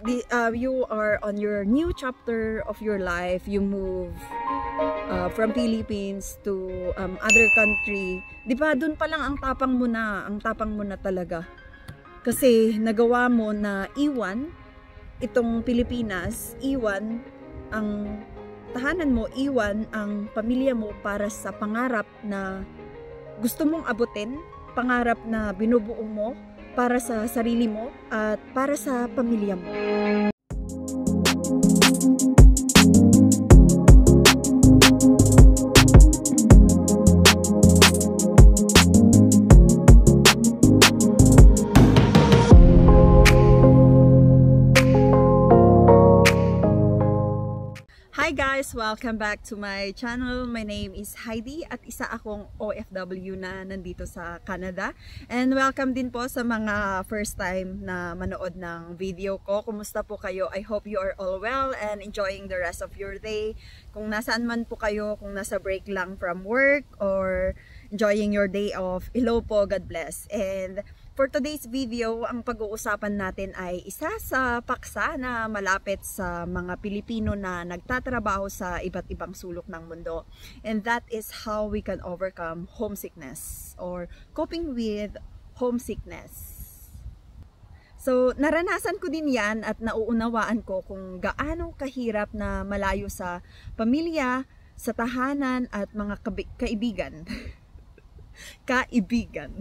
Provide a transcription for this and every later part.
you are on your new chapter of your life, you move from Philippines to other country, di ba dun pa lang ang tapang mo na talaga. Kasi nagawa mo na iwan itong Pilipinas, iwan ang tahanan mo, iwan ang pamilya mo para sa pangarap na gusto mong abutin, pangarap na binubuo mo para sa sarili mo at para sa pamilya mo. Hi guys! Welcome back to my channel. My name is Heidi at isa akong OFW na nandito sa Canada. And welcome din po sa mga first time na manood ng video ko. Kumusta po kayo? I hope you are all well and enjoying the rest of your day. Kung nasaan man po kayo, kung nasa break lang from work or enjoying your day off, hello po, God bless. And for today's video, ang pag-uusapan natin ay isa sa paksa na malapit sa mga Pilipino na nagtatrabaho sa iba't ibang sulok ng mundo. And that is how we can overcome homesickness or coping with homesickness. So, naranasan ko din yan at nauunawaan ko kung gaano kahirap na malayo sa pamilya, sa tahanan at mga kaibigan. Kaibigan.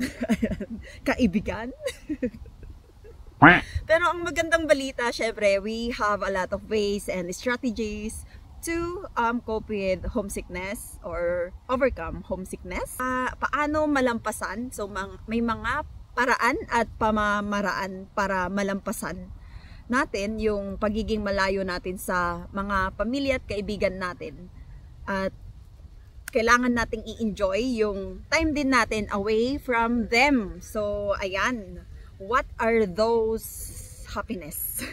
Pero ang magandang balita, syempre, we have a lot of ways and strategies to cope with homesickness or overcome homesickness. Paano malampasan? So, may mga paraan at pamamaraan para malampasan natin yung pagiging malayo natin sa mga pamilya at kaibigan natin. At kailangan nating i-enjoy yung time din natin away from them. So, ayan. What are those happiness?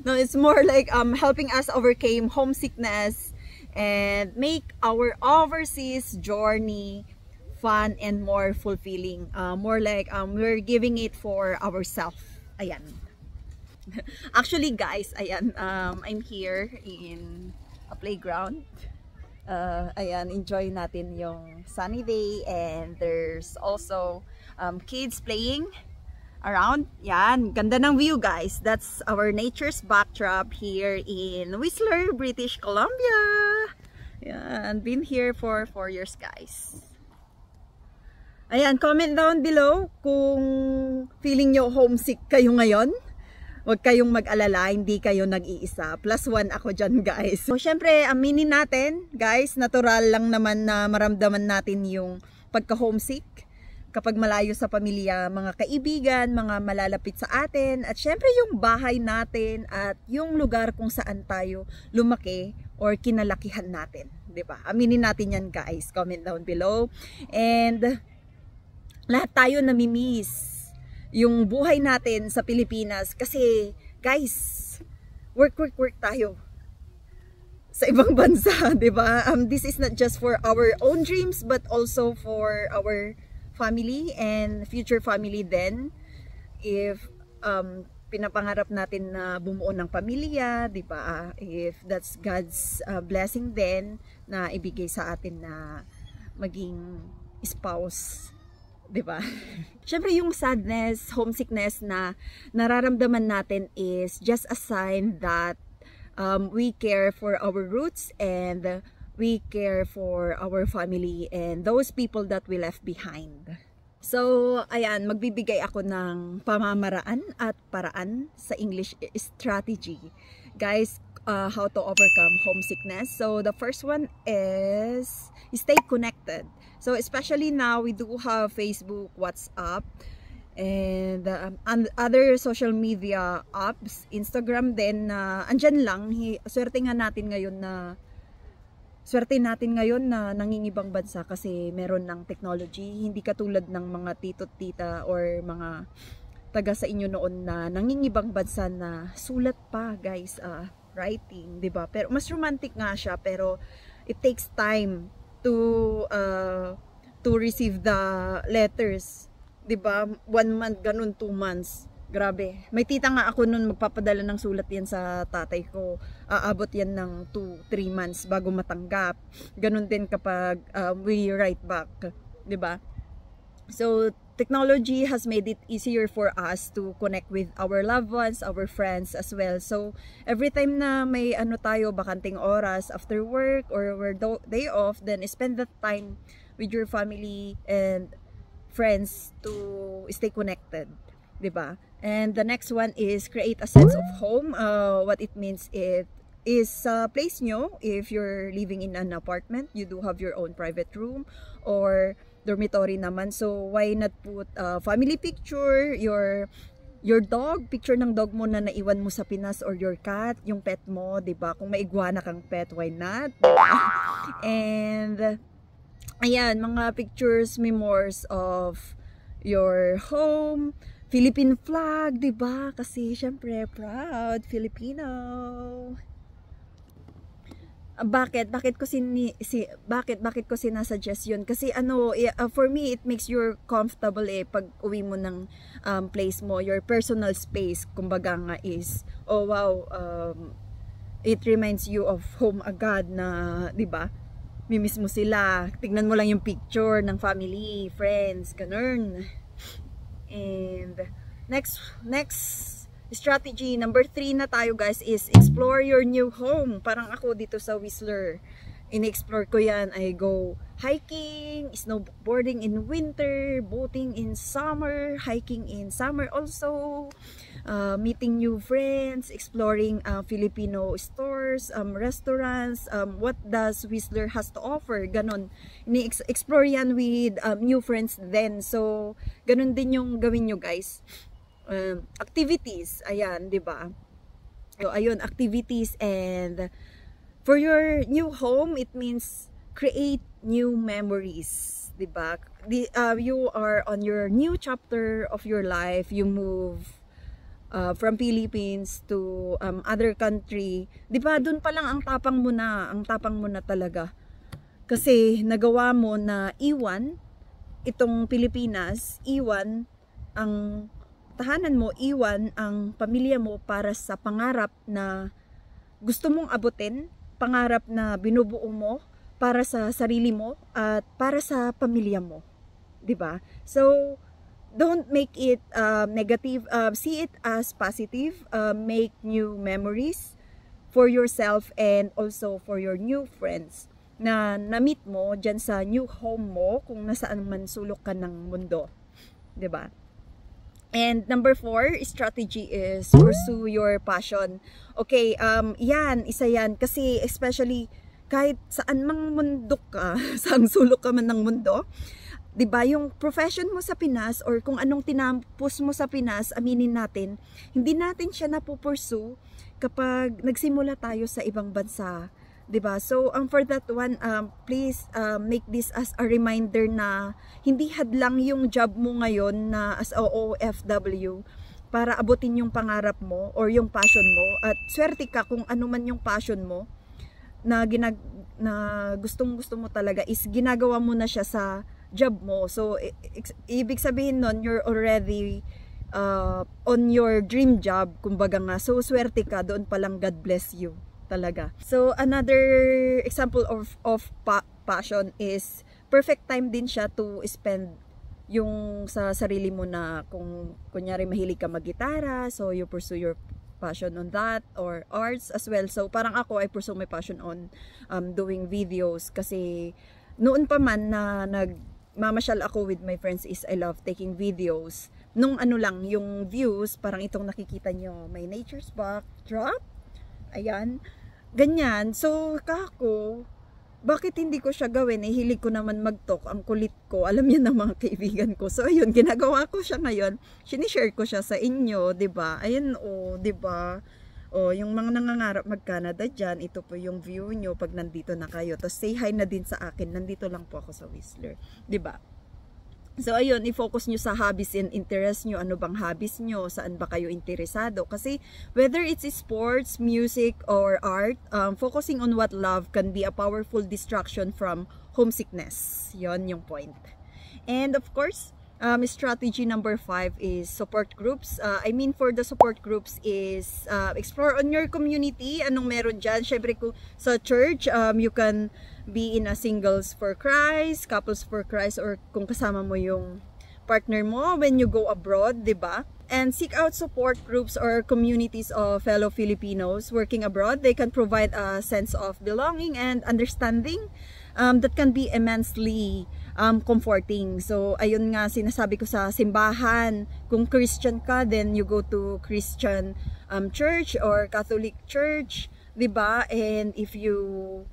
No, it's more like helping us overcome homesickness and make our overseas journey fun and more fulfilling. More like we're giving it for ourselves. Ayan. Actually, guys, ayan, I'm here in a playground. Ayan, enjoy natin yung sunny day and there's also kids playing around. Yan, ganda ng view guys. That's our nature's backdrop here in Whistler, British Columbia. Yan, been here for 4 years guys. Ayan, comment down below kung feeling nyo homesick kayo ngayon. Huwag kayong mag-alala, hindi kayo nag-iisa. +1 ako dyan guys. So syempre, aminin natin guys, natural lang naman na maramdaman natin yung pagka-homesick kapag malayo sa pamilya, mga kaibigan, mga malalapit sa atin. At syempre yung bahay natin at yung lugar kung saan tayo lumaki or kinalakihan natin. Diba? Aminin natin yan guys. Comment down below. And lahat tayo namimiss yung buhay natin sa Pilipinas kasi guys, work tayo sa ibang bansa, 'di ba? This is not just for our own dreams but also for our family and future family then. If pinapangarap natin na bumuo ng pamilya, 'di ba? If that's God's blessing then na ibigay sa atin na maging spouse, diba? Syempre yung sadness, homesickness na nararamdaman natin is just a sign that we care for our roots and we care for our family and those people that we left behind. So, ayan, magbibigay ako ng pamamaraan at paraan sa English strategy. Guys, how to overcome homesickness. So, the first one is stay connected. So, especially now, we do have Facebook, WhatsApp, and other social media apps, Instagram din na andyan lang. Swerte natin ngayon na nangingibang bansa kasi meron ng technology. Hindi katulad ng mga tito't tita or mga taga sa inyo noon na nangingibang bansa na sulat pa guys, writing, 'di ba? Pero mas romantic nga siya pero it takes time to receive the letters, 'di ba? 1 month ganun, 2 months. Grabe. May tita nga ako nun magpapadala ng sulat yan sa tatay ko. Aabot yan ng 2-3 months bago matanggap. Ganun din kapag we write back. 'Di ba? So, technology has made it easier for us to connect with our loved ones, our friends as well. So, every time na may ano tayo, bakanting oras after work or we're day off, then spend that time with your family and friends to stay connected. 'Di ba? And the next one is create a sense of home. What it means, it is a place nyo. If you're living in an apartment, you do have your own private room or dormitory naman. So why not put family picture, your dog, picture ng dog mo na naiwan mo sa Pinas, or your cat, yung pet mo, 'di ba? Kung may iguana kang pet, why not? Diba? And ayan, mga pictures, memoirs of your home, Philippine flag, 'di ba? Kasi syempre proud Filipino. Bakit ko sinasuggest yun? Kasi ano, for me, it makes you comfortable pag uwi mo ng place mo, your personal space, kumbaga nga is, oh wow, it reminds you of home agad na, 'di ba? Mimiss mo sila. Tignan mo lang yung picture ng family, friends, ganun. And next strategy, number 3 na tayo guys, is explore your new home. Parang ako dito sa Whistler, in-explore ko yan. I go hiking, snowboarding in winter, boating in summer, hiking in summer also, meeting new friends, exploring Filipino stores, restaurants, what does Whistler has to offer, ganon. Ini-explore yan with new friends then. So ganon din yung gawin nyo guys. Activities, ayan, 'di ba? So ayun, activities. And for your new home, it means create new memories, 'di ba? You are on your new chapter of your life. You move from Philippines to other country, 'di ba? Doon pa lang ang tapang mo na talaga. Kasi nagawa mo na iwan itong Pilipinas, iwan ang tahanan mo, iwan ang pamilya mo para sa pangarap na gusto mong abutin, pangarap na binubuo mo para sa sarili mo at para sa pamilya mo, 'di ba? So don't make it negative, see it as positive. Make new memories for yourself and also for your new friends na na-meet mo dyan sa new home mo, kung nasaan man sulok ka ng mundo, 'di ba? And number 4 strategy is pursue your passion. Okay, yan, isa yan. Kasi especially kahit saan mang mundo ka, saan sulok ka man ng mundo, 'di ba, yung profession mo sa Pinas or kung anong tinapos mo sa Pinas, aminin natin, hindi natin siya napupursue kapag nagsimula tayo sa ibang bansa. 'Di ba? So for that one, please make this as a reminder na hindi hadlang yung job mo ngayon na as OFW para abutin yung pangarap mo or yung passion mo, at swerte ka kung ano man yung passion mo na gustong-gusto mo talaga, is ginagawa mo na siya sa job mo. So ibig sabihin nun, you're already on your dream job, kumbaga nga. So swerte ka doon pa lang, God bless you talaga. So another example of passion is perfect time din siya to spend yung sa sarili mo, na kung kunyari mahilig ka mag-gitara, so you pursue your passion on that, or arts as well. So parang ako, I pursue my passion on doing videos, kasi noon pa man na nagmamasyal ako with my friends is I love taking videos. Nung ano lang, yung views, parang itong nakikita nyo, may nature's backdrop. Ayan, ganyan. So, kako, bakit hindi ko siya gawin? Hilig ko naman mag-talk, ang kulit ko. Alam niyo ng mga kaibigan ko. So, ayun, ginagawa ko siya ngayon. Sinishare ko siya sa inyo, 'di ba? Ayun, 'di ba? Yung mga nangangarap mag-Canada dyan, ito po yung view nyo pag nandito na kayo. Tapos say hi na din sa akin. Nandito lang po ako sa Whistler, 'di ba? So ayun, i-focus nyo sa hobbies and interest nyo. Ano bang hobbies nyo? Saan ba kayo interesado? Kasi whether it's sports, music, or art, focusing on what love can be a powerful distraction from homesickness. Yon yung point. And of course, Strategy number 5 is support groups. I mean for the support groups is explore on your community. Anong meron dyan? Syempre kung sa church, you can be in a singles for Christ, couples for Christ, or kung kasama mo yung partner mo when you go abroad, diba? And seek out support groups or communities of fellow Filipinos working abroad. They can provide a sense of belonging and understanding that can be immensely comforting. So ayun nga sinasabi ko sa simbahan, kung Christian ka, then you go to Christian church or Catholic church, 'di ba? And if you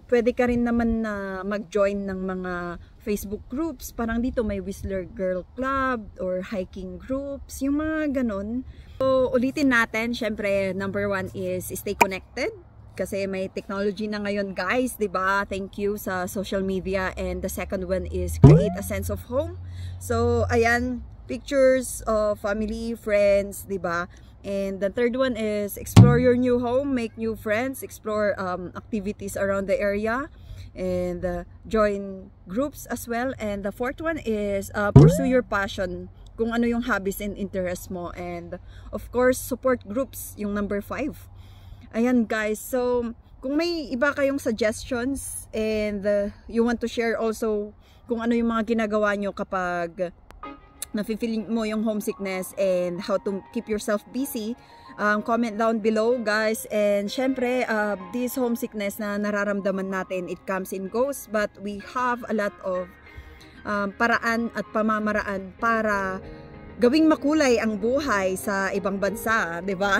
pwede ka rin naman na mag-join ng mga Facebook groups, parang dito may Whistler Girl Club or hiking groups, yung mga ganun. So ulitin natin, syempre number 1 is stay connected. Kasi may technology na ngayon guys, 'di ba? Thank you sa social media. And the second one is create a sense of home. So ayan, pictures of family, friends, 'di ba? And the third one is explore your new home, make new friends, explore activities around the area, and join groups as well. And the fourth one is pursue your passion, kung ano yung hobbies and interests mo. And of course, support groups, yung number 5. Ayan guys, so kung may iba kayong suggestions and you want to share also kung ano yung mga ginagawa nyo kapag nafe-feel mo yung homesickness and how to keep yourself busy, comment down below guys. And syempre, this homesickness na nararamdaman natin, it comes and goes, but we have a lot of paraan at pamamaraan para gawing makulay ang buhay sa ibang bansa, 'di ba?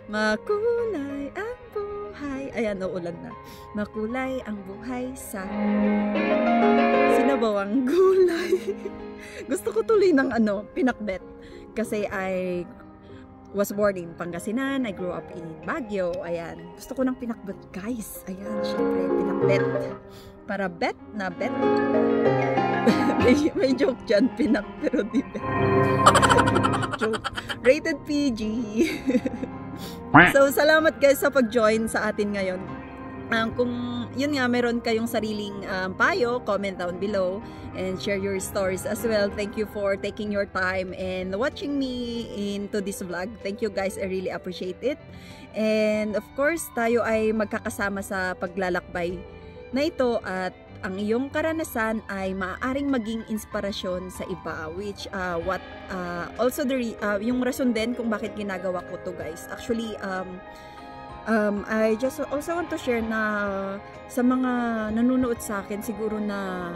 Makulay ang buhay. Ayan, uulan na. Makulay ang buhay sa sinabawang gulay. Gusto ko tuloy ng pinakbet kasi I was born in Pangasinan, I grew up in Baguio. Ayan, gusto ko ng pinakbet guys. Ayan, syempre pinakbet. Para bet na bet. may joke dyan, pinak, pero di bet. Joke. Rated PG. So, salamat guys sa pag-join sa atin ngayon. Kung yun nga, meron kayong sariling payo, comment down below and share your stories as well. Thank you for taking your time and watching me into this vlog. Thank you guys, I really appreciate it. And of course, tayo ay magkakasama sa paglalakbay na ito at ang iyong karanasan ay maaaring maging inspirasyon sa iba, which also yung rason din kung bakit ginagawa ko to guys. Actually, I just also want to share na sa mga nanonood sa akin, siguro na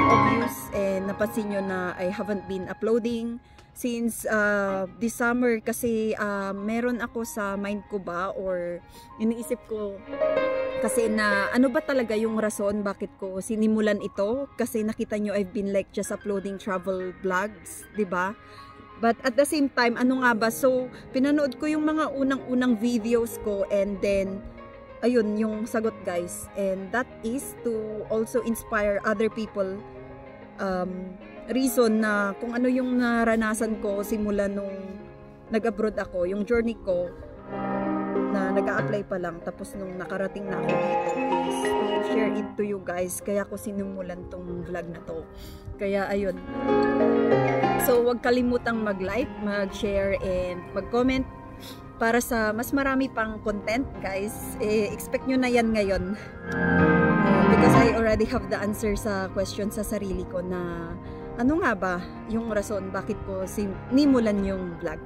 obvious and napansin nyo na I haven't been uploading since this summer kasi meron ako sa mind ko ba or iniisip ko kasi na ano ba talaga yung rason bakit ko sinimulan ito, kasi nakita nyo I've been like just uploading travel vlogs, 'di ba? But at the same time, ano nga ba? So pinanood ko yung mga unang-unang videos ko and then ayun yung sagot guys, and that is to also inspire other people. Reason na kung ano yung naranasan ko simula nung nag-abroad ako, yung journey ko na nag-a-apply pa lang, tapos nung nakarating na ako dito is to share it to you guys. Kaya ko sinimulan tong vlog na to. Kaya ayun. So wag kalimutang mag-like, mag-share and mag-comment para sa mas marami pang content guys. Expect nyo na yan ngayon. Because I already have the answer sa question sa sarili ko na ano nga ba yung rason bakit ko sinimulan yung vlog.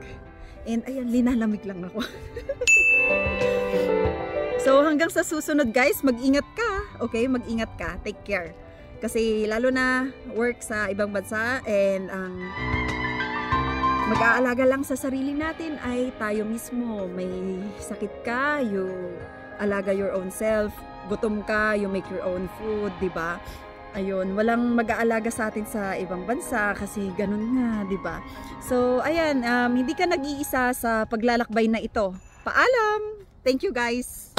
And ayan, linalamig lang ako. So hanggang sa susunod guys, mag-ingat ka. Okay, mag-ingat ka. Take care. Kasi lalo na work sa ibang bansa and ang mag-aalaga lang sa sarili natin ay tayo mismo. May sakit ka, you alaga your own self. Gutom ka, you make your own food, 'di ba? Ayun, walang mag-aalaga sa atin sa ibang bansa kasi ganun nga, 'di ba? So, ayan, hindi ka nag-iisa sa paglalakbay na ito. Paalam. Thank you guys.